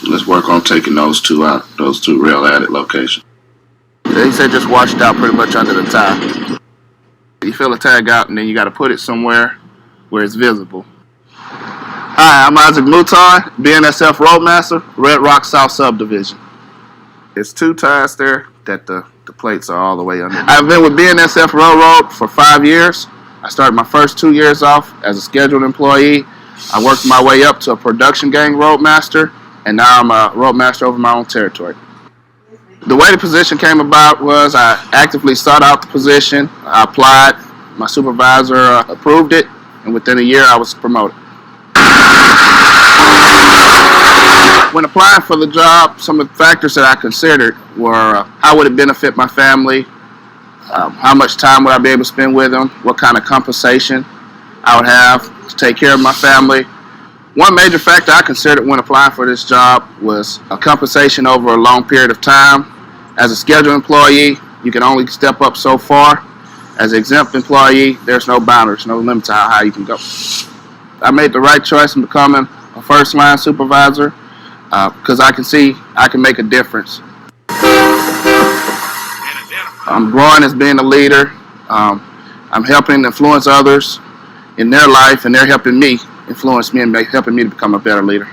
let's work on taking those two out, those two rail added locations. He said just wash it out pretty much under the tie. You fill the tag out and then you got to put it somewhere where it's visible. Hi, I'm Isaac Mouton, BNSF Roadmaster, Red Rock South Subdivision. It's two ties there that the plates are all the way under. I've been with BNSF Railroad for 5 years. I started my first 2 years off as a scheduled employee. I worked my way up to a production gang roadmaster, and now I'm a roadmaster over my own territory. The way the position came about was I actively sought out the position. I applied, my supervisor approved it, and within a year I was promoted. When applying for the job, some of the factors that I considered were how would it benefit my family, how much time would I be able to spend with them, what kind of compensation I would have to take care of my family. One major factor I considered when applying for this job was a compensation over a long period of time. As a scheduled employee, you can only step up so far. As an exempt employee, there's no boundaries, no limit to how high you can go. I made the right choice in becoming a first-line supervisor because I can see I can make a difference. I'm growing as being a leader. I'm helping influence others in their life, and they're helping me influence me and helping me to become a better leader.